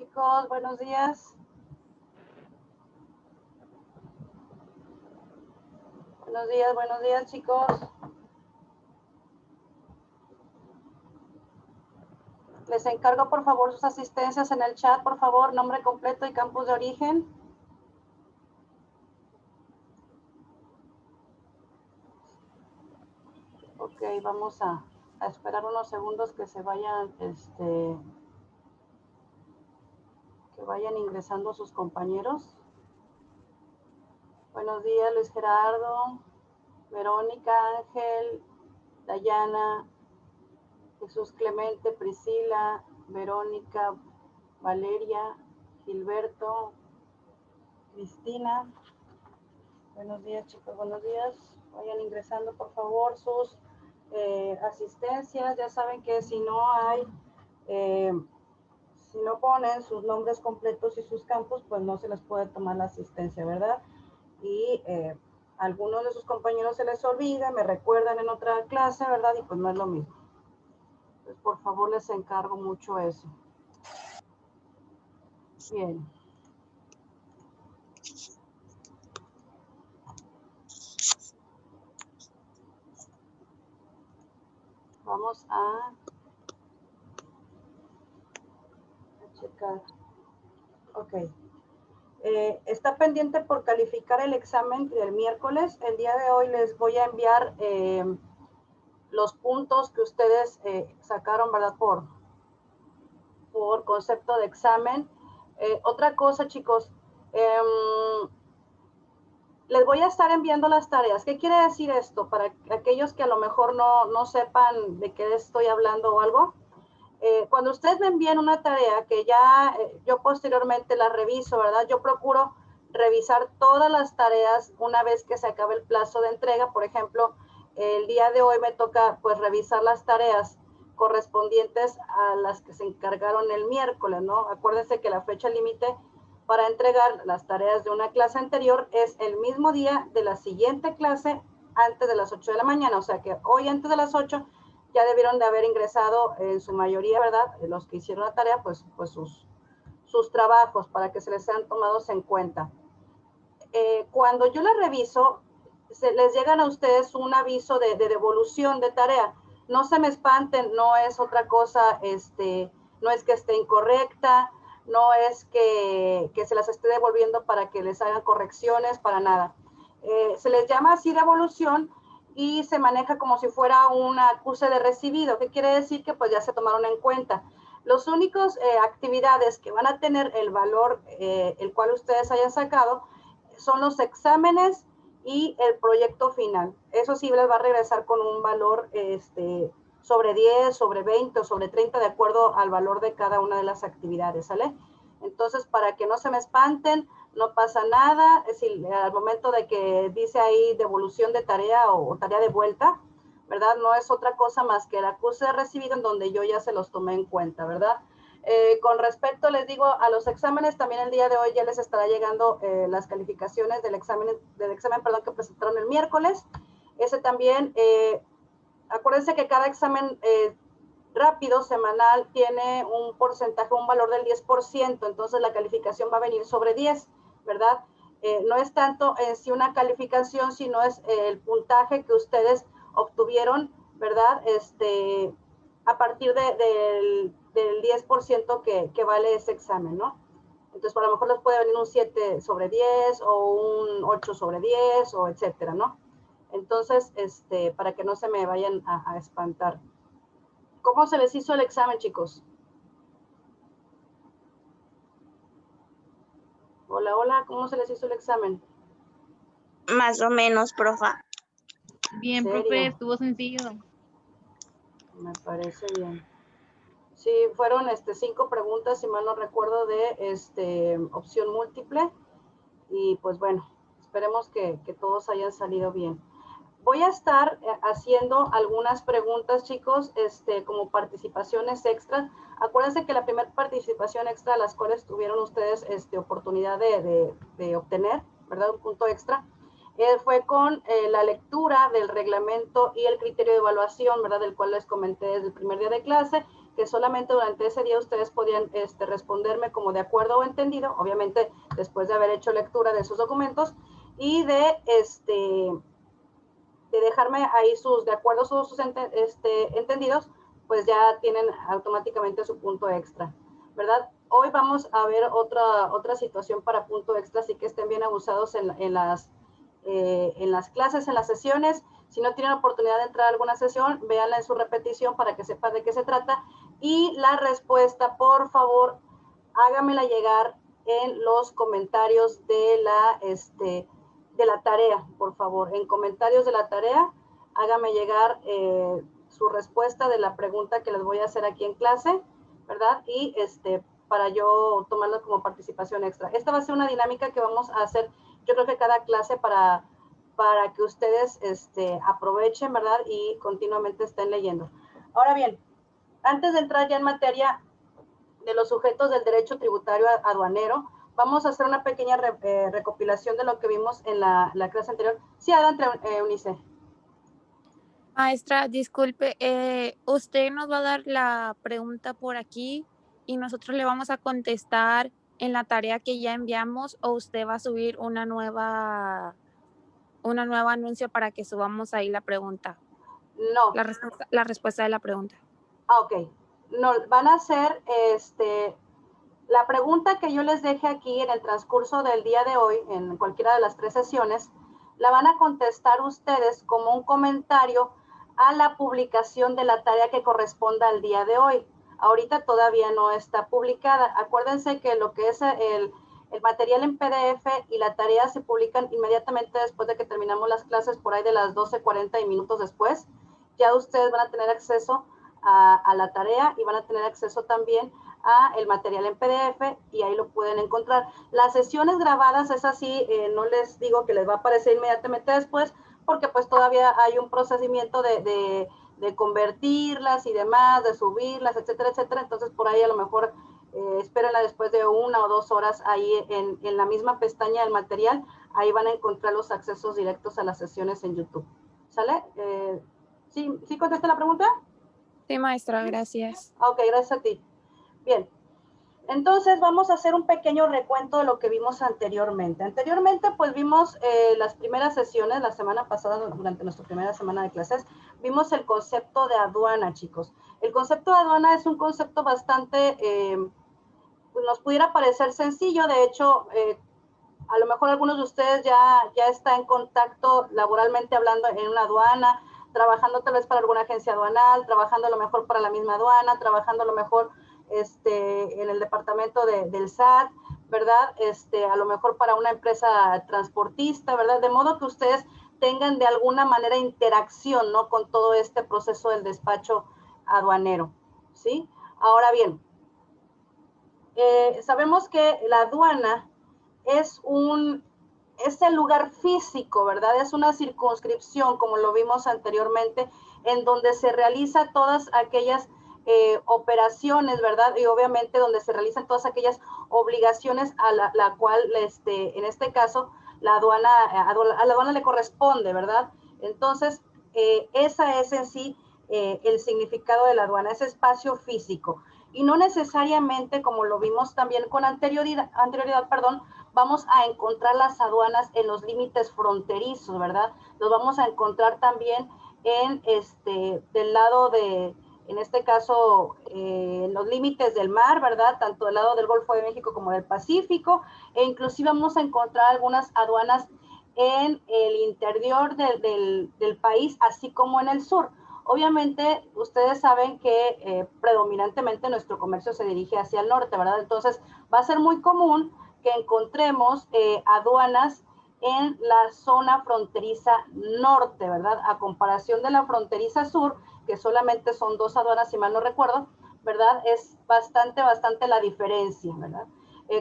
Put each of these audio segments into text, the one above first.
chicos, buenos días. Buenos días, chicos. Les encargo, por favor, sus asistencias en el chat, por favor, nombre completo y campus de origen. Ok, vamos a esperar unos segundos que se vayan, que vayan ingresando sus compañeros. Buenos días, Luis Gerardo, Verónica, Ángel, Dayana, Jesús Clemente, Priscila, Verónica, Valeria, Gilberto, Cristina. Buenos días, chicos, buenos días. Vayan ingresando, por favor, sus asistencias. Ya saben que si no hay, si no ponen sus nombres completos y sus campos, pues no se les puede tomar la asistencia, ¿verdad? Y algunos de sus compañeros se les olvida, me recuerdan en otra clase, ¿verdad? Y pues no es lo mismo. Pues por favor les encargo mucho eso. Bien. Vamos a checar. Ok. Está pendiente por calificar el examen del miércoles. El día de hoy les voy a enviar los puntos que ustedes sacaron, ¿verdad? Por concepto de examen. Otra cosa, chicos, les voy a estar enviando las tareas. ¿Qué quiere decir esto? Para aquellos que a lo mejor no sepan de qué estoy hablando o algo. Cuando ustedes me envían una tarea que ya yo posteriormente la reviso, ¿verdad? Yo procuro revisar todas las tareas una vez que se acabe el plazo de entrega. Por ejemplo, el día de hoy me toca pues revisar las tareas correspondientes a las que se encargaron el miércoles, ¿no? Acuérdense que la fecha límite para entregar las tareas de una clase anterior es el mismo día de la siguiente clase antes de las 8 de la mañana. O sea que hoy antes de las 8 ya debieron de haber ingresado en su mayoría, ¿verdad? Los que hicieron la tarea, pues sus trabajos para que se les sean tomados en cuenta. Cuando yo la reviso, les llegan a ustedes un aviso de devolución de tarea. No se me espanten, no es otra cosa, no es que esté incorrecta, no es que se las esté devolviendo para que les hagan correcciones, para nada. Se les llama así devolución y se maneja como si fuera un acuse de recibido. ¿Qué quiere decir? Que pues ya se tomaron en cuenta. Los únicos actividades que van a tener el valor el cual ustedes hayan sacado son los exámenes y el proyecto final. Eso sí les va a regresar con un valor sobre 10, sobre 20 o sobre 30 de acuerdo al valor de cada una de las actividades, ¿sale? Entonces, para que no se me espanten, no pasa nada. Es decir, al momento de que dice ahí devolución de tarea o tarea de vuelta, ¿verdad? No es otra cosa más que el acuse de recibido en donde yo ya se los tomé en cuenta, ¿verdad? Con respecto, les digo, a los exámenes, también el día de hoy ya les estará llegando las calificaciones del examen que presentaron el miércoles. Ese también, acuérdense que cada examen rápido, semanal, tiene un porcentaje, un valor del 10%, entonces la calificación va a venir sobre 10, ¿verdad? No es tanto en sí una calificación, sino es el puntaje que ustedes obtuvieron, ¿verdad? A partir del 10% que vale ese examen, ¿no? Entonces, a lo mejor les puede venir un 7 sobre 10 o un 8 sobre 10 o etcétera, ¿no? Entonces, para que no se me vayan a espantar. ¿Cómo se les hizo el examen, chicos? Hola, hola, ¿cómo se les hizo el examen? Más o menos, profa. Bien, profe, estuvo sencillo. Me parece bien. Sí, fueron 5 preguntas, si mal no recuerdo, de opción múltiple. Y pues bueno, esperemos que todos hayan salido bien. Voy a estar haciendo algunas preguntas, chicos, como participaciones extras. Acuérdense que la primera participación extra, las cuales tuvieron ustedes oportunidad de obtener, ¿verdad? Un punto extra, fue con la lectura del reglamento y el criterio de evaluación, ¿verdad? Del cual les comenté desde el primer día de clase, que solamente durante ese día ustedes podían responderme como de acuerdo o entendido, obviamente después de haber hecho lectura de sus documentos, y de dejarme ahí sus de acuerdo o sus entendidos, pues ya tienen automáticamente su punto extra, ¿verdad? Hoy vamos a ver otra situación para punto extra, así que estén bien abusados en las clases, en las sesiones. Si no tienen oportunidad de entrar a alguna sesión, véanla en su repetición para que sepan de qué se trata. Y la respuesta, por favor, hágamela llegar en los comentarios de la tarea, por favor. En comentarios de la tarea, hágame llegar su respuesta de la pregunta que les voy a hacer aquí en clase, ¿verdad? Y para yo tomarlo como participación extra. Esta va a ser una dinámica que vamos a hacer, yo creo que cada clase para que ustedes aprovechen, ¿verdad? Y continuamente estén leyendo. Ahora bien, antes de entrar ya en materia de los sujetos del derecho tributario aduanero, vamos a hacer una pequeña recopilación de lo que vimos en la clase anterior. Sí, adelante, Eunice. Maestra, disculpe, usted nos va a dar la pregunta por aquí y nosotros le vamos a contestar en la tarea que ya enviamos, o usted va a subir una nueva anuncio para que subamos ahí la pregunta. No. La respuesta de la pregunta. Ok. No, van a hacer la pregunta que yo les deje aquí en el transcurso del día de hoy, en cualquiera de las 3 sesiones, la van a contestar ustedes como un comentario a la publicación de la tarea que corresponda al día de hoy. Ahorita todavía no está publicada. Acuérdense que lo que es el material en PDF y la tarea se publican inmediatamente después de que terminamos las clases, por ahí de las 12:40 y minutos después. Ya ustedes van a tener acceso a la tarea y van a tener acceso también a el material en PDF y ahí lo pueden encontrar. Las sesiones grabadas es así, no les digo que les va a aparecer inmediatamente después, porque pues todavía hay un procedimiento de convertirlas y demás, de subirlas, etcétera, etcétera. Entonces por ahí a lo mejor espérenla después de 1 o 2 horas ahí en la misma pestaña del material, ahí van a encontrar los accesos directos a las sesiones en YouTube. ¿Sale? ¿Sí contesté la pregunta? Sí, maestra, gracias. Ok, gracias a ti. Bien, entonces vamos a hacer un pequeño recuento de lo que vimos anteriormente. Anteriormente, pues vimos las primeras sesiones, la semana pasada, durante nuestra primera semana de clases, vimos el concepto de aduana, chicos. El concepto de aduana es un concepto bastante, nos pudiera parecer sencillo, de hecho, a lo mejor algunos de ustedes ya están en contacto laboralmente hablando en una aduana, trabajando tal vez para alguna agencia aduanal, trabajando a lo mejor para la misma aduana, trabajando a lo mejor en el departamento del SAT, ¿verdad? A lo mejor para una empresa transportista, ¿verdad? De modo que ustedes tengan de alguna manera interacción, ¿no? Con todo este proceso del despacho aduanero, ¿sí? Ahora bien, sabemos que la aduana es el lugar físico, ¿verdad? Es una circunscripción, como lo vimos anteriormente, en donde se realizan todas aquellas operaciones, ¿verdad? Y obviamente donde se realizan todas aquellas obligaciones a la cual, en este caso, a la aduana le corresponde, ¿verdad? Entonces, esa es en sí el significado de la aduana, ese espacio físico. Y no necesariamente, como lo vimos también con anterioridad, vamos a encontrar las aduanas en los límites fronterizos, ¿verdad? Los vamos a encontrar también del lado en este caso, en los límites del mar, ¿verdad? Tanto del lado del Golfo de México como del Pacífico, e inclusive vamos a encontrar algunas aduanas en el interior del país, así como en el sur. Obviamente, ustedes saben que predominantemente nuestro comercio se dirige hacia el norte, ¿verdad? Entonces, va a ser muy común que encontremos aduanas en la zona fronteriza norte, ¿verdad? A comparación de la fronteriza sur, que solamente son 2 aduanas, si mal no recuerdo, ¿verdad? Es bastante la diferencia, ¿verdad?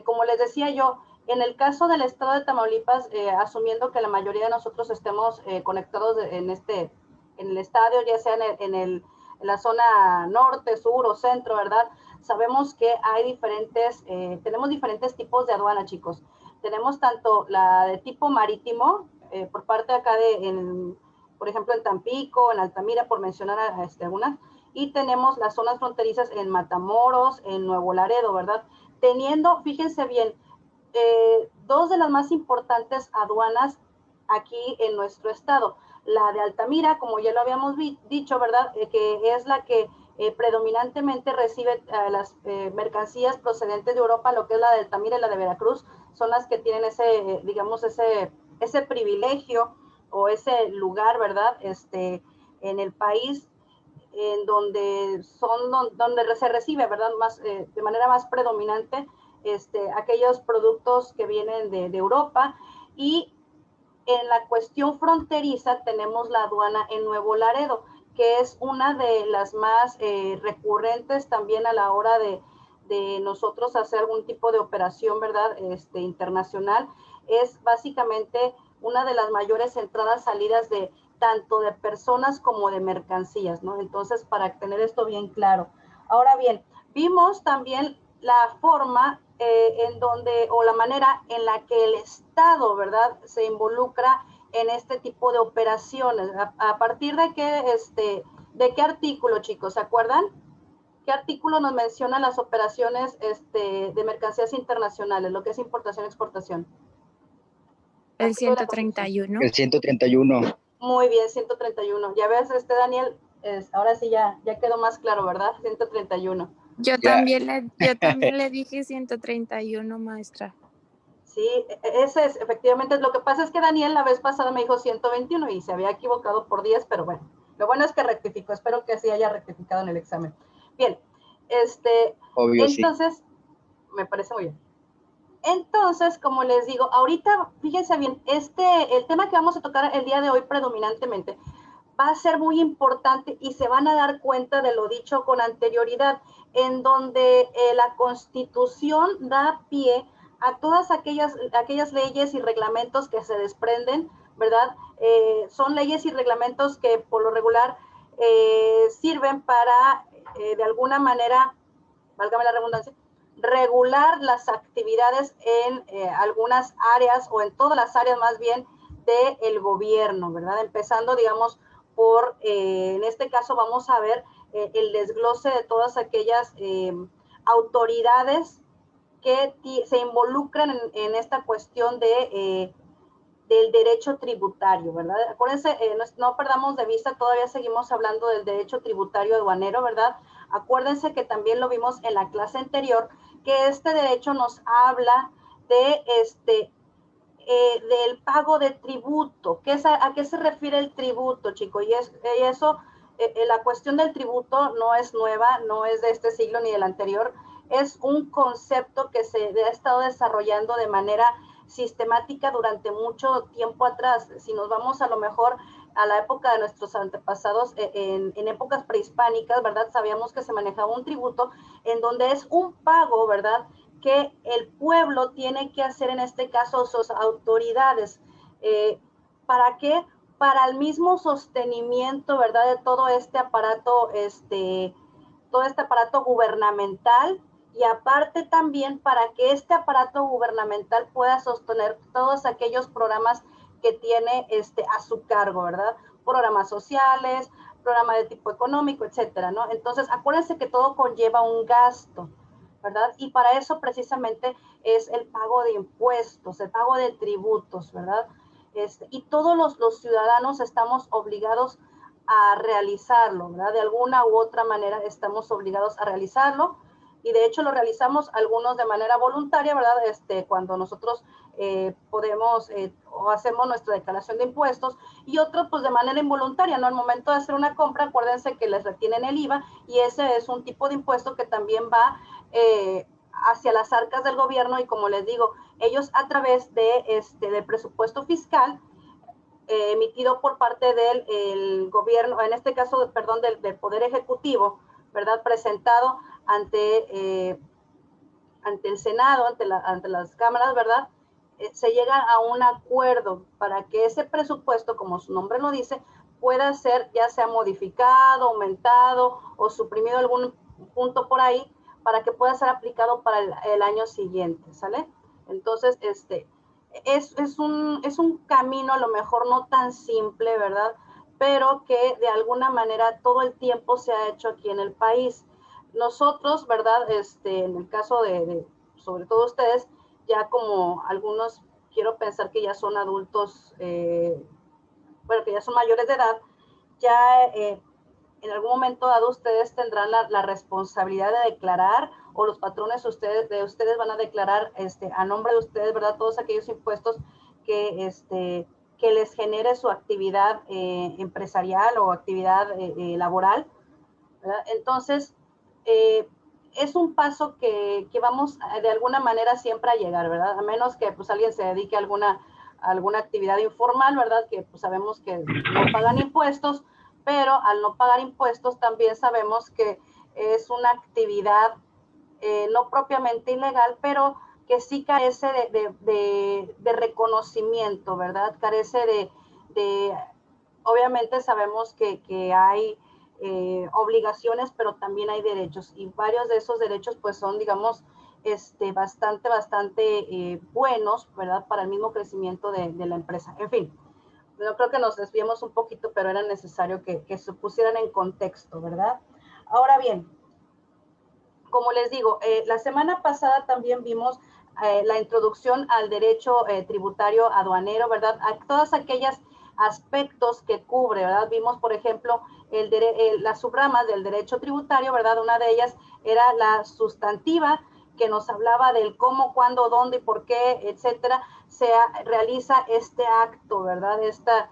Como les decía yo, en el caso del estado de Tamaulipas, asumiendo que la mayoría de nosotros estemos conectados en el estadio, ya sea en la zona norte, sur o centro, ¿verdad? Sabemos que hay tenemos diferentes tipos de aduana, chicos. Tenemos tanto la de tipo marítimo, por parte de acá por ejemplo, en Tampico, en Altamira, por mencionar algunas, y tenemos las zonas fronterizas en Matamoros, en Nuevo Laredo, ¿verdad? Teniendo, fíjense bien, dos de las más importantes aduanas aquí en nuestro estado. La de Altamira, como ya lo habíamos dicho, ¿verdad? Que es la que predominantemente recibe las mercancías procedentes de Europa, lo que es la de Altamira y la de Veracruz, son las que tienen ese, digamos, ese privilegio o ese lugar, ¿verdad? En el país en donde donde se recibe, ¿verdad? Más, de manera más predominante aquellos productos que vienen de Europa. Y en la cuestión fronteriza tenemos la aduana en Nuevo Laredo, que es una de las más recurrentes también a la hora de nosotros hacer algún tipo de operación, ¿verdad? Internacional. Es básicamente una de las mayores entradas, salidas de tanto de personas como de mercancías, ¿no? Entonces, para tener esto bien claro. Ahora bien, vimos también la forma en donde, o la manera en la que el Estado, ¿verdad?, se involucra en este tipo de operaciones. ¿A partir de qué artículo, chicos? ¿Se acuerdan? ¿Qué artículo nos menciona las operaciones de mercancías internacionales, lo que es importación y exportación? El 131. El 131. Muy bien, 131. Ya ves, Daniel, ahora sí ya quedó más claro, ¿verdad? 131. Yo también le dije 131, maestra. Sí, ese es, efectivamente, lo que pasa es que Daniel la vez pasada me dijo 121 y se había equivocado por 10, pero bueno, lo bueno es que rectificó, espero que así haya rectificado en el examen. Bien, obvio, entonces, sí. Me parece muy bien. Entonces, como les digo, ahorita, fíjense bien, el tema que vamos a tocar el día de hoy predominantemente va a ser muy importante y se van a dar cuenta de lo dicho con anterioridad, en donde la Constitución da pie a todas aquellas leyes y reglamentos que se desprenden, ¿verdad? Son leyes y reglamentos que por lo regular sirven para, de alguna manera, válgame la redundancia, regular las actividades en algunas áreas o en todas las áreas más bien del gobierno, ¿verdad? Empezando, digamos, por, en este caso vamos a ver el desglose de todas aquellas autoridades que se involucran en esta cuestión del derecho tributario, ¿verdad? Acuérdense, no perdamos de vista, todavía seguimos hablando del derecho tributario aduanero, ¿verdad? Acuérdense que también lo vimos en la clase anterior, que este derecho nos habla de del pago de tributo. ¿A qué se refiere el tributo, chicos? Y eso, la cuestión del tributo no es nueva, no es de este siglo ni del anterior, es un concepto que se ha estado desarrollando de manera sistemática durante mucho tiempo atrás. Si nos vamos a lo mejor a la época de nuestros antepasados, en épocas prehispánicas, ¿verdad? Sabíamos que se manejaba un tributo en donde es un pago, ¿verdad?, que el pueblo tiene que hacer, en este caso sus autoridades. ¿Para qué? Para el mismo sostenimiento, ¿verdad?, de todo este aparato, todo este aparato gubernamental, y aparte también para que este aparato gubernamental pueda sostener todos aquellos programas que tiene a su cargo, ¿verdad? Programas sociales, programas de tipo económico, etcétera, ¿no? Entonces, acuérdense que todo conlleva un gasto, ¿verdad? Y para eso precisamente es el pago de impuestos, el pago de tributos, ¿verdad? Y todos los ciudadanos estamos obligados a realizarlo, ¿verdad? De alguna u otra manera estamos obligados a realizarlo, y de hecho lo realizamos algunos de manera voluntaria, ¿verdad? Cuando nosotros podemos o hacemos nuestra declaración de impuestos, y otros pues de manera involuntaria, ¿no? Al momento de hacer una compra, acuérdense que les retienen el IVA, y ese es un tipo de impuesto que también va hacia las arcas del gobierno, y como les digo, ellos a través del presupuesto fiscal emitido por parte del gobierno, en este caso, perdón, del Poder Ejecutivo, ¿verdad?, presentado ante el Senado, ante las cámaras, ¿verdad?, se llega a un acuerdo para que ese presupuesto, como su nombre lo dice, pueda ser ya sea modificado, aumentado o suprimido algún punto por ahí, para que pueda ser aplicado para el año siguiente, ¿sale? Entonces, es un camino a lo mejor no tan simple, ¿verdad?, pero que de alguna manera todo el tiempo se ha hecho aquí en el país. Nosotros, ¿verdad? En el caso sobre todo ustedes, ya como algunos, quiero pensar que ya son adultos, bueno, que ya son mayores de edad, ya en algún momento dado ustedes tendrán la responsabilidad de declarar, o los patrones de ustedes van a declarar a nombre de ustedes, ¿verdad? Todos aquellos impuestos que les genere su actividad empresarial o actividad laboral, ¿verdad? Entonces, es un paso que vamos de alguna manera siempre a llegar, ¿verdad? A menos que pues alguien se dedique a alguna actividad informal, ¿verdad? Que pues sabemos que no pagan impuestos, pero al no pagar impuestos también sabemos que es una actividad no propiamente ilegal, pero que sí carece de reconocimiento, ¿verdad? Carece obviamente sabemos que hay obligaciones, pero también hay derechos, y varios de esos derechos pues son, digamos, bastante buenos, ¿verdad? Para el mismo crecimiento de la empresa. En fin, yo creo que nos desviamos un poquito, pero era necesario que se pusieran en contexto, ¿verdad? Ahora bien, como les digo, la semana pasada también vimos la introducción al derecho tributario aduanero, ¿verdad? A todas aquellas aspectos que cubre, ¿verdad? Vimos, por ejemplo, las subramas del derecho tributario, ¿verdad? Una de ellas era la sustantiva, que nos hablaba del cómo, cuándo, dónde y por qué, etcétera, se realiza este acto, ¿verdad? Esta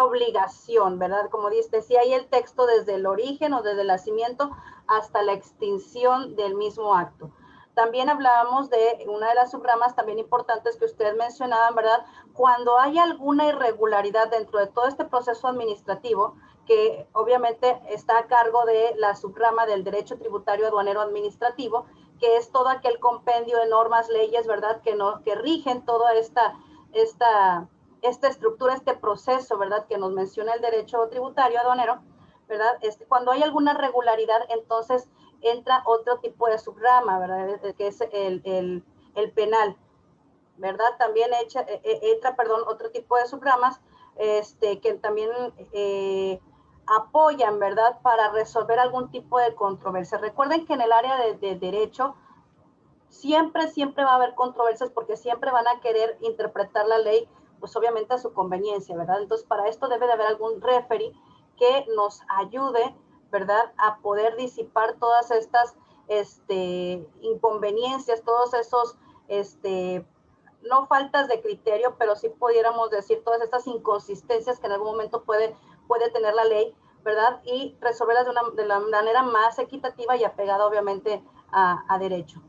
obligación, ¿verdad? Como decía ahí el texto, desde el origen o desde el nacimiento hasta la extinción del mismo acto. También hablábamos de una de las subramas también importantes que ustedes mencionaban, ¿verdad? Cuando hay alguna irregularidad dentro de todo este proceso administrativo, que obviamente está a cargo de la subrama del derecho tributario aduanero administrativo, que es todo aquel compendio de normas, leyes, ¿verdad? Que rigen toda esta estructura, este proceso, ¿verdad? Que nos menciona el derecho tributario aduanero, ¿verdad? Cuando hay alguna regularidad, entonces entra otro tipo de subrama, ¿verdad? Que es el penal, ¿verdad? También entra, otro tipo de subramas que también apoyan, ¿verdad? Para resolver algún tipo de controversia. Recuerden que en el área de derecho siempre va a haber controversias, porque siempre van a querer interpretar la ley, pues obviamente a su conveniencia, ¿verdad? Entonces, para esto debe de haber algún referee que nos ayude, ¿verdad? A poder disipar todas estas inconveniencias, todos esos, no faltas de criterio, pero sí pudiéramos decir todas estas inconsistencias que en algún momento puede tener la ley, ¿verdad? Y resolverlas de la manera más equitativa y apegada, obviamente, a derecho.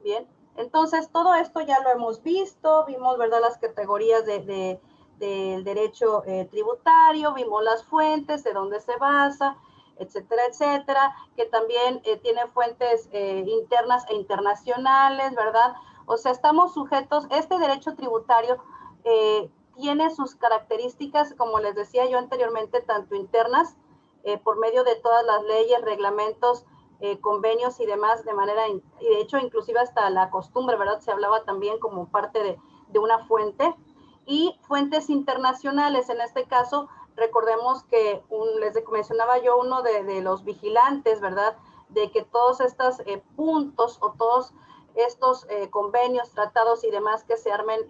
Bien, entonces todo esto ya lo hemos visto, vimos, ¿verdad?, las categorías del derecho tributario, vimos las fuentes, de dónde se basa, etcétera, etcétera, que también tiene fuentes internas e internacionales, ¿verdad? O sea, estamos sujetos, este derecho tributario tiene sus características, como les decía yo anteriormente, tanto internas, por medio de todas las leyes, reglamentos, convenios y demás, y de hecho inclusive hasta la costumbre, ¿verdad? Se hablaba también como parte de una fuente, y fuentes internacionales. En este caso, recordemos que les mencionaba yo uno de los vigilantes, ¿verdad? De que todos estos puntos o todos estos convenios, tratados y demás que se armen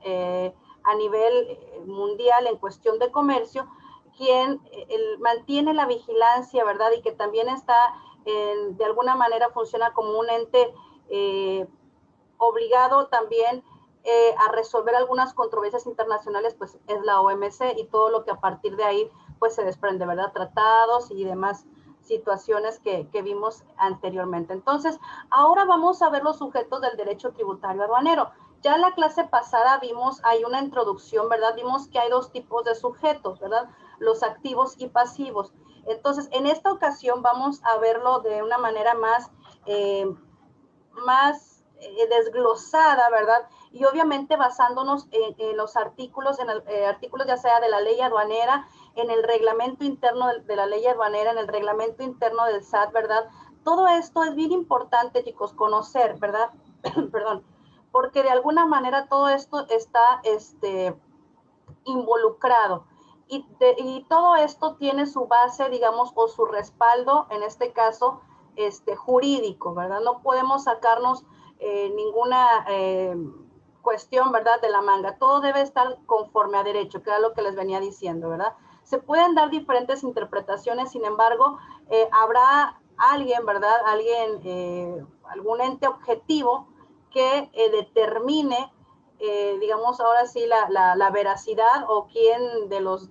a nivel mundial en cuestión de comercio, quien mantiene la vigilancia, ¿verdad? Y que también está de alguna manera funciona como un ente obligado también a resolver algunas controversias internacionales, pues es la OMC y todo lo que a partir de ahí pues se desprende, ¿verdad? Tratados y demás situaciones que vimos anteriormente. Entonces, ahora vamos a ver los sujetos del derecho tributario aduanero. Ya en la clase pasada hay una introducción, ¿verdad? Vimos que hay dos tipos de sujetos, ¿verdad? Los activos y pasivos. Entonces, en esta ocasión vamos a verlo de una manera más desglosada, ¿verdad? Y obviamente basándonos en los artículos, artículos ya sea de la ley aduanera, en el reglamento interno de la ley aduanera, en el reglamento interno del SAT, ¿verdad? Todo esto es bien importante, chicos, conocer, ¿verdad? Perdón, porque de alguna manera todo esto está involucrado. y todo esto tiene su base, digamos, o su respaldo, en este caso, jurídico, ¿verdad? No podemos sacarnos ninguna cuestión, ¿verdad?, de la manga. Todo debe estar conforme a derecho, que era lo que les venía diciendo, ¿verdad? Se pueden dar diferentes interpretaciones, sin embargo, habrá alguien, ¿verdad?, algún ente objetivo que determine, digamos, ahora sí, la veracidad o quién de las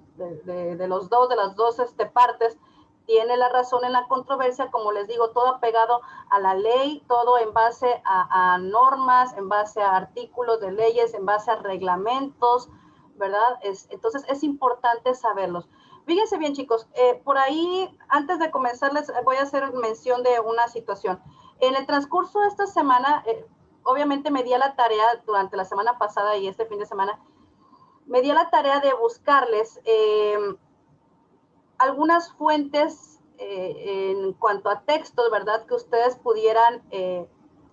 dos partes tiene la razón en la controversia. Como les digo, todo apegado a la ley, todo en base a normas, en base a artículos de leyes, en base a reglamentos, ¿verdad? Entonces es importante saberlos. Fíjense bien, chicos, por ahí, antes de comenzar, les voy a hacer mención de una situación. En el transcurso de esta semana, obviamente me di a la tarea durante la semana pasada y este fin de semana, me di a la tarea de buscarles algunas fuentes en cuanto a textos, ¿verdad?, que ustedes pudieran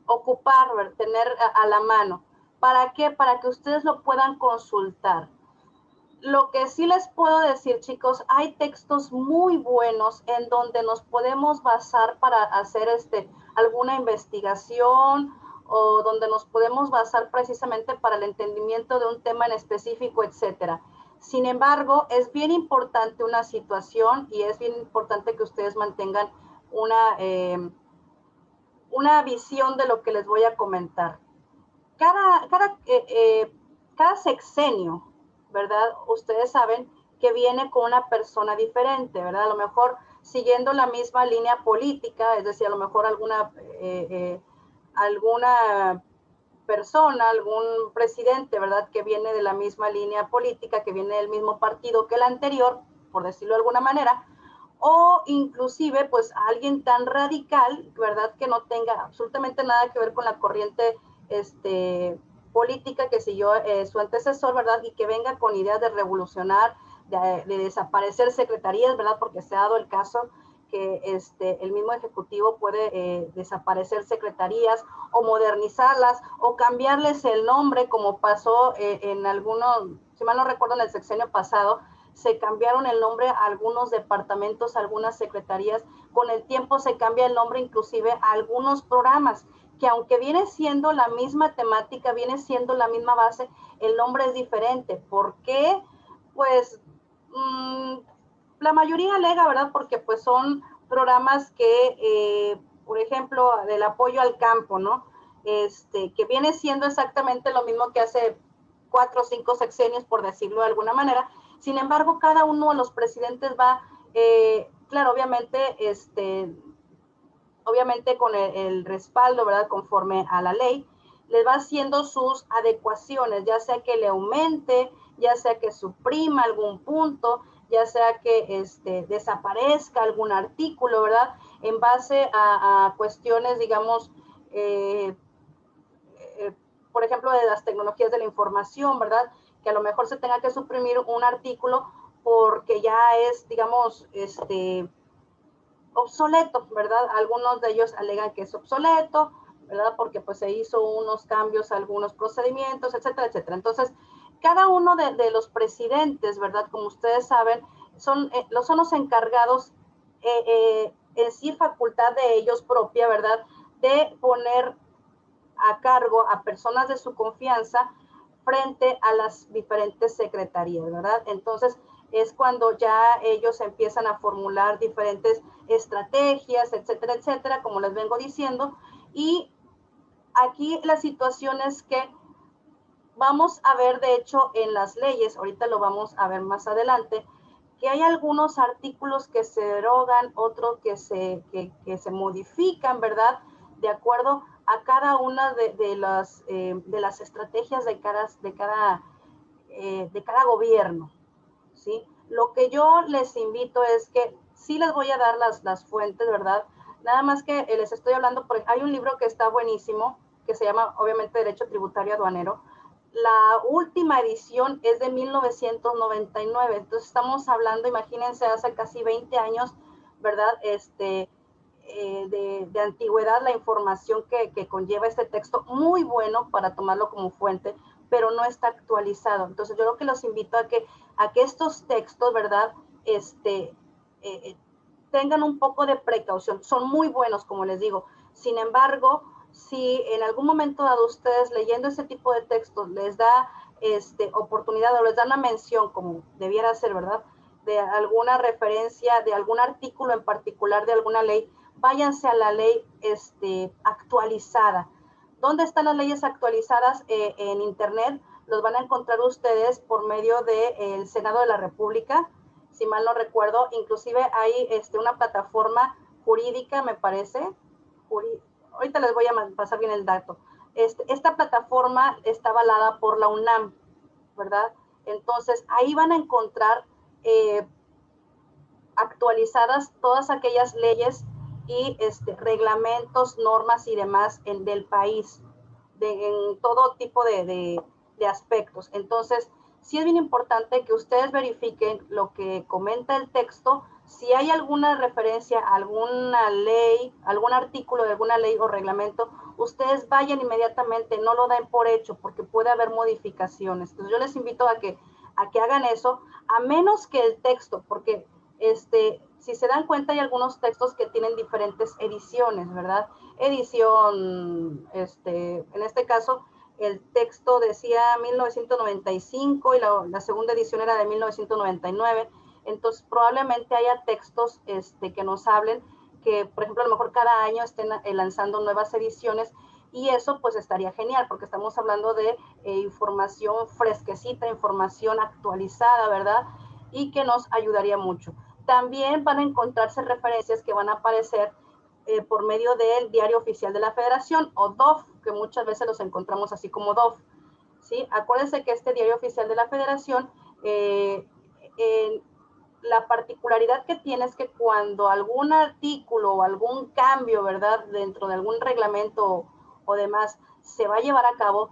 ocupar, tener a la mano. ¿Para qué? Para que ustedes lo puedan consultar. Lo que sí les puedo decir, chicos, hay textos muy buenos en donde nos podemos basar para hacer alguna investigación, o donde nos podemos basar precisamente para el entendimiento de un tema en específico, etcétera. Sin embargo, es bien importante una situación, y es bien importante que ustedes mantengan una visión de lo que les voy a comentar. Cada sexenio, ¿verdad?, ustedes saben que viene con una persona diferente, ¿verdad? A lo mejor siguiendo la misma línea política, es decir, a lo mejor alguna persona, algún presidente, ¿verdad?, que viene de la misma línea política, que viene del mismo partido que el anterior, por decirlo de alguna manera, o inclusive, pues, alguien tan radical, ¿verdad?, que no tenga absolutamente nada que ver con la corriente política que siguió su antecesor, ¿verdad?, y que venga con ideas de revolucionar, de desaparecer secretarías, ¿verdad?, porque se ha dado el caso que el mismo ejecutivo puede desaparecer secretarías o modernizarlas o cambiarles el nombre, como pasó en algunos, si mal no recuerdo, en el sexenio pasado, se cambiaron el nombre a algunos departamentos, a algunas secretarías. Con el tiempo se cambia el nombre inclusive a algunos programas, que aunque viene siendo la misma temática, viene siendo la misma base, el nombre es diferente. ¿Por qué? Pues la mayoría alega, ¿verdad?, porque pues son programas que, por ejemplo, del apoyo al campo, ¿no? Que viene siendo exactamente lo mismo que hace 4 o 5 sexenios, por decirlo de alguna manera. Sin embargo, cada uno de los presidentes va, claro, obviamente con el respaldo, ¿verdad?, conforme a la ley, les va haciendo sus adecuaciones, ya sea que le aumente, ya sea que suprima algún punto, ya sea que desaparezca algún artículo, ¿verdad?, en base a cuestiones, digamos, por ejemplo, de las tecnologías de la información, ¿verdad?, que a lo mejor se tenga que suprimir un artículo porque ya es, digamos, obsoleto, ¿verdad? Algunos de ellos alegan que es obsoleto, ¿verdad?, porque pues se hizo unos cambios a algunos procedimientos, etcétera, etcétera. Entonces, cada uno de los presidentes, ¿verdad?, como ustedes saben, son los encargados, en sí facultad de ellos propia, ¿verdad?, de poner a cargo a personas de su confianza frente a las diferentes secretarías, ¿verdad? Entonces, es cuando ya ellos empiezan a formular diferentes estrategias, etcétera, etcétera, como les vengo diciendo. Y aquí la situación es que vamos a ver, de hecho, en las leyes, ahorita lo vamos a ver más adelante, que hay algunos artículos que se derogan, otros que se modifican, ¿verdad?, de acuerdo a cada una de las estrategias de cada gobierno, ¿sí? Lo que yo les invito es que sí les voy a dar las fuentes, ¿verdad? Nada más que les estoy hablando, hay un libro que está buenísimo, que se llama, obviamente, Derecho Tributario Aduanero. La última edición es de 1999, entonces estamos hablando, imagínense, hace casi 20 años, ¿verdad?, de antigüedad, la información que conlleva este texto, muy bueno para tomarlo como fuente, pero no está actualizado. Entonces yo lo que los invito a que estos textos, ¿verdad? Tengan un poco de precaución. Son muy buenos, como les digo. Sin embargo, si en algún momento dado ustedes leyendo ese tipo de textos les da oportunidad o les da una mención, como debiera ser, ¿verdad?, de alguna referencia, de algún artículo en particular de alguna ley, váyanse a la ley actualizada. ¿Dónde están las leyes actualizadas? En Internet. Los van a encontrar ustedes por medio del Senado de la República, si mal no recuerdo. Inclusive hay una plataforma jurídica, me parece. Ahorita les voy a pasar bien el dato. Esta plataforma está avalada por la UNAM, ¿verdad? Entonces, ahí van a encontrar actualizadas todas aquellas leyes y reglamentos, normas y demás del país, en todo tipo de aspectos. Entonces, sí es bien importante que ustedes verifiquen lo que comenta el texto, si hay alguna referencia a alguna ley, algún artículo de alguna ley o reglamento, ustedes vayan inmediatamente, no lo den por hecho, porque puede haber modificaciones. Entonces, yo les invito a que hagan eso, a menos que el texto, porque si se dan cuenta, hay algunos textos que tienen diferentes ediciones, ¿verdad? Edición, en este caso, el texto decía 1995 y la segunda edición era de 1999. Entonces, probablemente haya textos que nos hablen que, por ejemplo, a lo mejor cada año estén lanzando nuevas ediciones, y eso pues estaría genial, porque estamos hablando de información fresquecita, información actualizada, ¿verdad? Y que nos ayudaría mucho. También van a encontrarse referencias que van a aparecer por medio del Diario Oficial de la Federación, o DOF, que muchas veces los encontramos así como DOF, ¿sí? Acuérdense que este Diario Oficial de la Federación, la particularidad que tiene es que cuando algún artículo o algún cambio, ¿verdad?, dentro de algún reglamento o demás se va a llevar a cabo,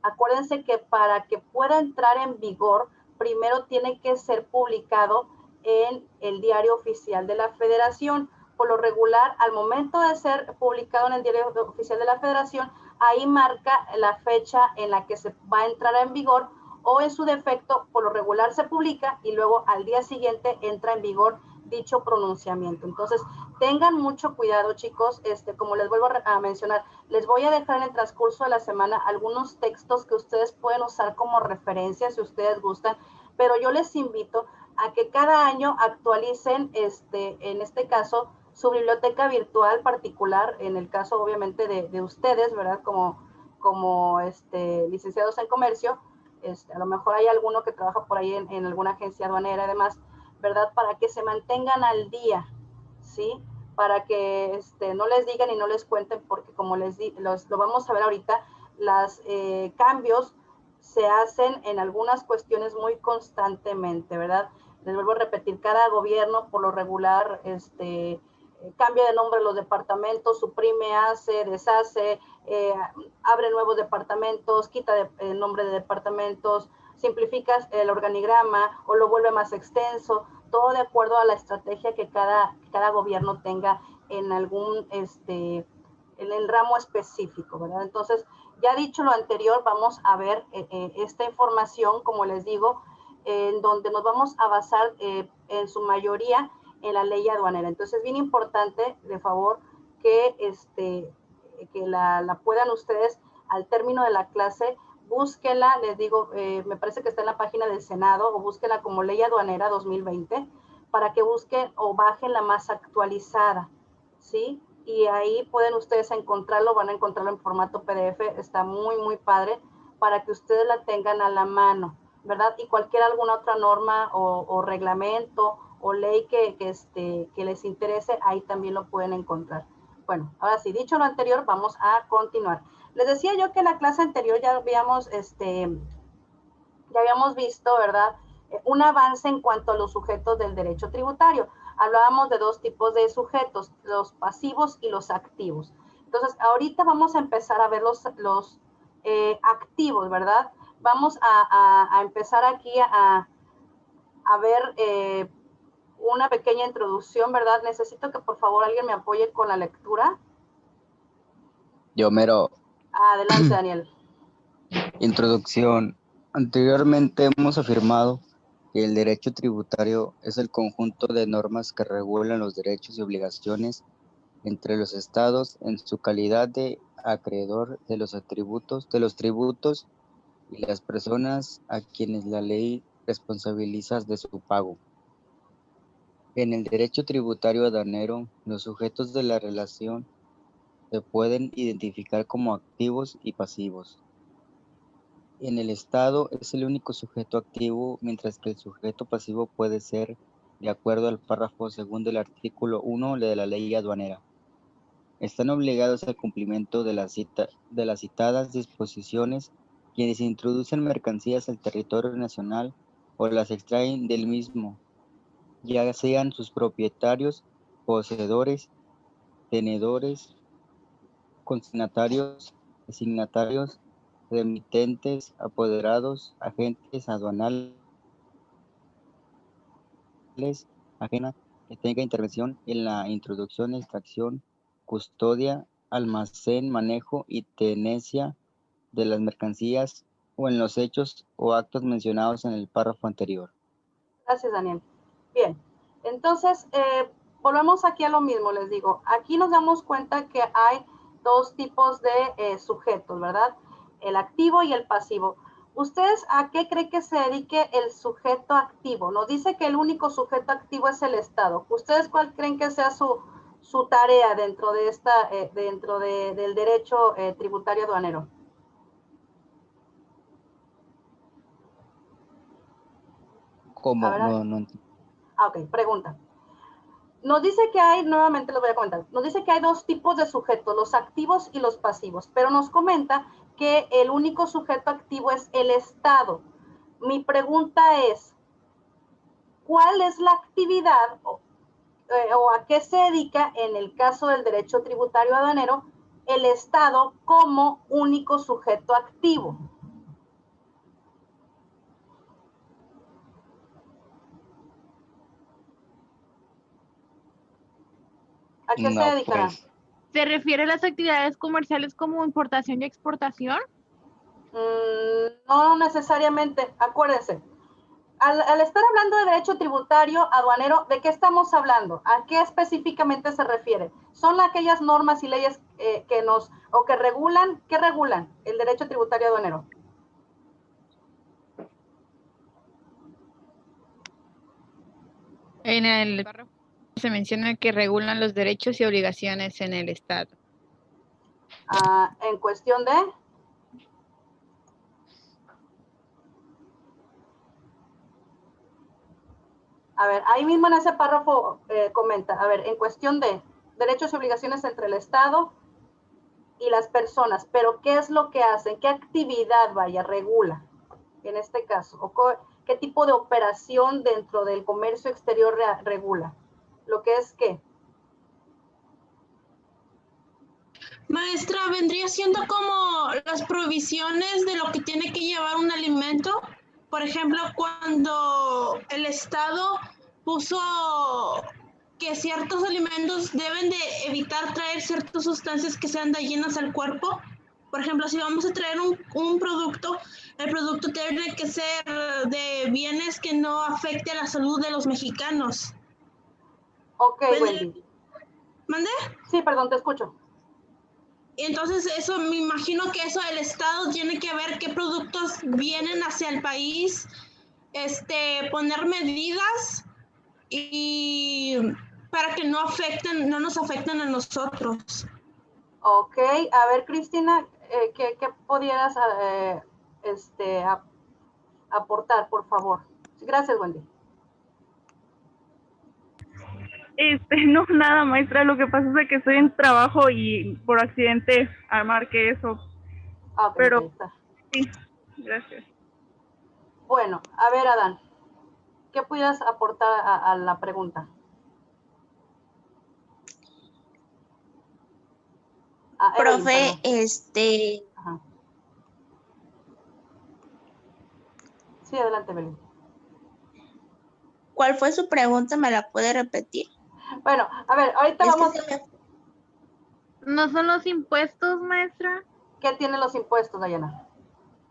acuérdense que para que pueda entrar en vigor, primero tiene que ser publicado en el Diario Oficial de la Federación. Por lo regular, al momento de ser publicado en el Diario Oficial de la Federación, ahí marca la fecha en la que se va a entrar en vigor, o en su defecto, por lo regular se publica y luego al día siguiente entra en vigor dicho pronunciamiento. Entonces, tengan mucho cuidado, chicos. Como les vuelvo a mencionar, les voy a dejar en el transcurso de la semana algunos textos que ustedes pueden usar como referencia si ustedes gustan, pero yo les invito a que cada año actualicen, en este caso, su biblioteca virtual particular, en el caso obviamente de ustedes, ¿verdad? Como licenciados en comercio. A lo mejor hay alguno que trabaja por ahí en alguna agencia aduanera y demás, ¿verdad? Para que se mantengan al día, ¿sí? Para que no les digan y no les cuenten, porque como lo vamos a ver ahorita, los cambios se hacen en algunas cuestiones muy constantemente, ¿verdad? Les vuelvo a repetir, cada gobierno por lo regular cambia de nombre los departamentos, suprime, hace, deshace, abre nuevos departamentos, quita el nombre de departamentos, simplifica el organigrama o lo vuelve más extenso, todo de acuerdo a la estrategia que cada gobierno tenga en algún, en el ramo específico, ¿verdad? Entonces, ya dicho lo anterior, vamos a ver esta información, como les digo, en donde nos vamos a basar en su mayoría en la ley aduanera. Entonces, es bien importante, de favor, que, que la puedan ustedes, al término de la clase, búsquenla, les digo, me parece que está en la página del Senado, o búsquenla como Ley Aduanera 2020, para que busquen o bajen la más actualizada, ¿sí? Y ahí pueden ustedes encontrarlo, van a encontrarlo en formato PDF, está muy, muy padre, para que ustedes la tengan a la mano, ¿verdad? Y alguna otra norma o reglamento o ley que les interese, ahí también lo pueden encontrar. Bueno, ahora sí, dicho lo anterior, vamos a continuar. Les decía yo que en la clase anterior ya habíamos visto, ¿verdad?, un avance en cuanto a los sujetos del derecho tributario. Hablábamos de dos tipos de sujetos, los pasivos y los activos. Entonces, ahorita vamos a empezar a ver los activos, ¿verdad? Vamos a empezar aquí a ver una pequeña introducción, ¿verdad? Necesito que por favor alguien me apoye con la lectura. Yo mero. Adelante, Daniel. Introducción. Anteriormente hemos afirmado que el derecho tributario es el conjunto de normas que regulan los derechos y obligaciones entre los estados en su calidad de acreedor de los tributos y las personas a quienes la ley responsabiliza de su pago. En el derecho tributario aduanero, los sujetos de la relación se pueden identificar como activos y pasivos. En el Estado es el único sujeto activo, mientras que el sujeto pasivo puede ser, de acuerdo al párrafo segundo del artículo 1 de la ley aduanera. Están obligados al cumplimiento de las citadas disposiciones quienes introducen mercancías al territorio nacional o las extraen del mismo, ya sean sus propietarios, poseedores, tenedores, consignatarios, designatarios, remitentes, apoderados, agentes aduanales, ajena que tenga intervención en la introducción, extracción, custodia, almacén, manejo y tenencia de las mercancías o en los hechos o actos mencionados en el párrafo anterior. Gracias, Daniel. Bien, entonces, volvemos aquí a lo mismo, les digo. Aquí nos damos cuenta que hay dos tipos de sujetos, ¿verdad? El activo y el pasivo. ¿Ustedes a qué creen que se dedique el sujeto activo? Nos dice que el único sujeto activo es el Estado. ¿Ustedes cuál creen que sea su tarea dentro de del derecho tributario aduanero? ¿Cómo? A ver, No. ok, pregunta. Nos dice que hay, nuevamente les voy a comentar, nos dice que hay dos tipos de sujetos, los activos y los pasivos, pero nos comenta que el único sujeto activo es el Estado. Mi pregunta es, ¿cuál es la actividad o a qué se dedica en el caso del derecho tributario aduanero el Estado como único sujeto activo? ¿A qué se No, dedicará? pues, ¿Se refiere a las actividades comerciales como importación y exportación? No necesariamente, acuérdense. Al estar hablando de derecho tributario aduanero, ¿de qué estamos hablando? ¿A qué específicamente se refiere? Son aquellas normas y leyes que regulan, ¿qué regulan el derecho tributario aduanero? En el párrafo se menciona que regulan los derechos y obligaciones en el Estado. En cuestión de... A ver, ahí mismo en ese párrafo comenta, a ver, en cuestión de derechos y obligaciones entre el Estado y las personas, pero ¿qué es lo que hacen? ¿Qué actividad, regula en este caso? ¿O qué tipo de operación dentro del comercio exterior regula? ¿Lo que es qué? Maestra, vendría siendo como las provisiones de lo que tiene que llevar un alimento. Por ejemplo, cuando el Estado puso que ciertos alimentos deben de evitar traer ciertas sustancias que sean dañinas al cuerpo. Por ejemplo, si vamos a traer un producto, el producto tiene que ser de bienes que no afecte a la salud de los mexicanos. Ok, Wendy. ¿Mande? Sí, perdón, te escucho. Entonces eso, me imagino que eso el Estado tiene que ver qué productos vienen hacia el país, poner medidas y para que no nos afecten a nosotros. Ok, a ver, Cristina, ¿qué pudieras aportar, por favor? Gracias, Wendy. No, nada, maestra, lo que pasa es que estoy en trabajo y por accidente marqué eso. Okay, pero okay, está. Sí, gracias. Bueno, a ver, Adán, ¿qué pudieras aportar a la pregunta? Profe, Evelyn, Ajá. Sí, adelante, Evelyn. ¿Cuál fue su pregunta? ¿Me la puede repetir? Bueno, a ver, ahorita vamos... ¿No son los impuestos, maestra? ¿Qué tienen los impuestos, Dayana?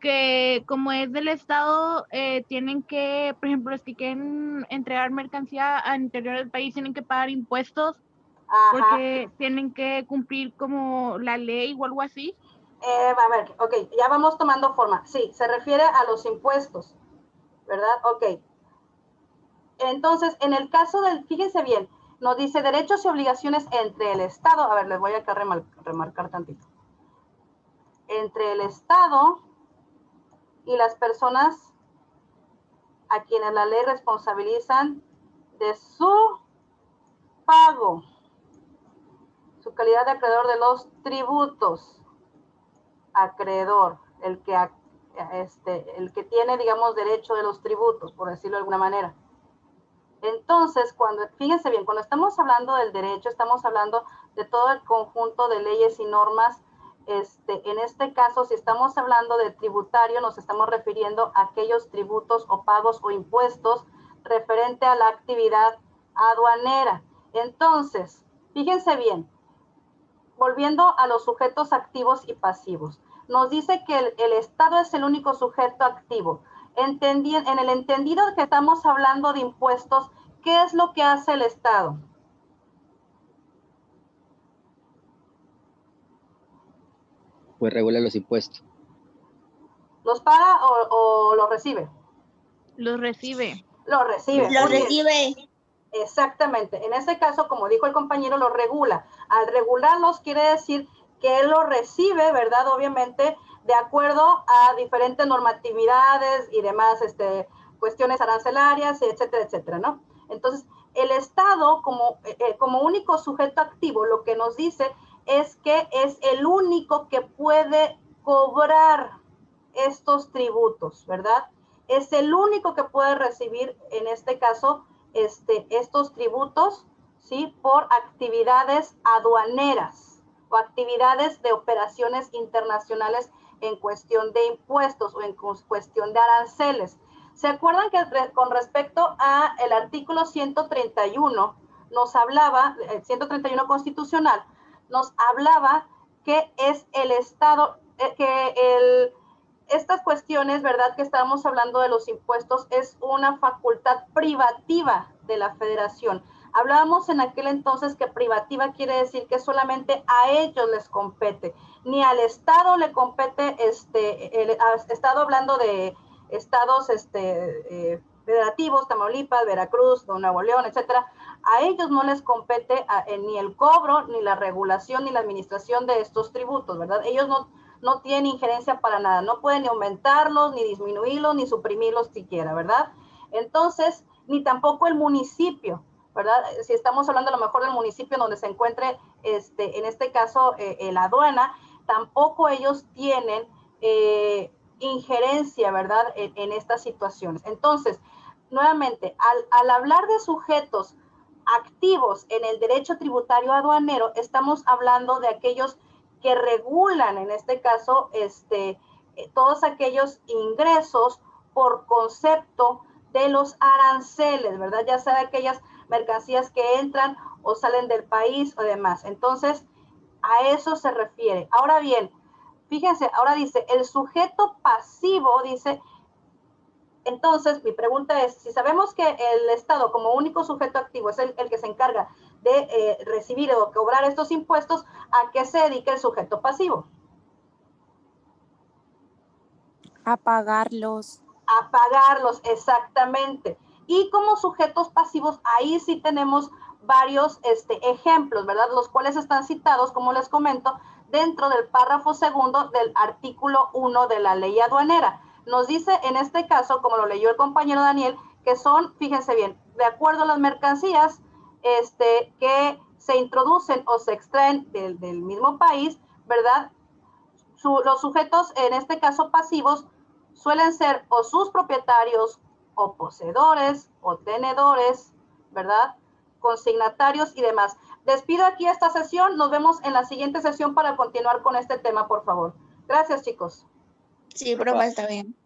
que como es del Estado, tienen que, por ejemplo, los que quieren entregar mercancía al interior del país tienen que pagar impuestos Ajá. porque tienen que cumplir como la ley o algo así. A ver, ok, ya vamos tomando forma. Sí, se refiere a los impuestos, ¿verdad? Ok. Entonces, en el caso del, fíjense bien, nos dice derechos y obligaciones entre el Estado. A ver, les voy a acá remarcar tantito. Entre el Estado y las personas a quienes la ley responsabilizan de su pago, su calidad de acreedor de los tributos. Acreedor, el que tiene, digamos, derecho de los tributos, por decirlo de alguna manera. Entonces, fíjense bien, cuando estamos hablando del derecho, estamos hablando de todo el conjunto de leyes y normas. En este caso, si estamos hablando de tributario, nos estamos refiriendo a aquellos tributos o pagos o impuestos referente a la actividad aduanera. Entonces, fíjense bien, volviendo a los sujetos activos y pasivos, nos dice que el Estado es el único sujeto activo. En el entendido que estamos hablando de impuestos, ¿qué es lo que hace el Estado? Pues regula los impuestos. ¿Los paga o los recibe? Los recibe. Los recibe. Lo recibe. Exactamente. En este caso, como dijo el compañero, los regula. Al regularlos quiere decir que él los recibe, ¿verdad? Obviamente, de acuerdo a diferentes normatividades y demás cuestiones arancelarias, etcétera, etcétera, ¿no? Entonces, el Estado, como único sujeto activo, lo que nos dice es que es el único que puede cobrar estos tributos, ¿verdad? Es el único que puede recibir, en este caso, estos tributos, ¿sí? Por actividades aduaneras o actividades de operaciones internacionales en cuestión de impuestos o en cuestión de aranceles. ¿Se acuerdan que con respecto a el artículo 131 nos hablaba, el 131 constitucional, nos hablaba que es el Estado, estas cuestiones, ¿verdad? Que estábamos hablando de los impuestos, es una facultad privativa de la Federación. Hablábamos en aquel entonces que privativa quiere decir que solamente a ellos les compete, ni al Estado le compete, Estado hablando de estados federativos, Tamaulipas, Veracruz, Nuevo León, etcétera. A ellos no les compete ni el cobro, ni la regulación, ni la administración de estos tributos, ¿verdad? Ellos no tienen injerencia para nada, no pueden ni aumentarlos, ni disminuirlos, ni suprimirlos siquiera, ¿verdad? Entonces, ni tampoco el municipio, ¿verdad? Si estamos hablando a lo mejor del municipio donde se encuentre, en este caso, la aduana, tampoco ellos tienen injerencia, ¿verdad? En estas situaciones. Entonces, nuevamente, al hablar de sujetos activos en el derecho tributario aduanero, estamos hablando de aquellos que regulan, en este caso, todos aquellos ingresos por concepto de los aranceles, ¿verdad? Ya sea de aquellas mercancías que entran o salen del país o demás. Entonces, a eso se refiere. Ahora bien, fíjense, ahora dice, el sujeto pasivo, dice, entonces mi pregunta es, si sabemos que el Estado como único sujeto activo es el que se encarga de recibir o cobrar estos impuestos, ¿a qué se dedica el sujeto pasivo? A pagarlos. A pagarlos, exactamente. Y como sujetos pasivos, ahí sí tenemos varios ejemplos, ¿verdad? Los cuales están citados, como les comento, dentro del párrafo segundo del artículo 1 de la ley aduanera. Nos dice en este caso, como lo leyó el compañero Daniel, que son, fíjense bien, de acuerdo a las mercancías que se introducen o se extraen del mismo país, ¿verdad? Los sujetos, en este caso pasivos, suelen ser o sus propietarios, o poseedores, o tenedores, ¿verdad? Consignatarios y demás. Despido aquí esta sesión. Nos vemos en la siguiente sesión para continuar con este tema, por favor. Gracias, chicos. Sí, profe, está bien.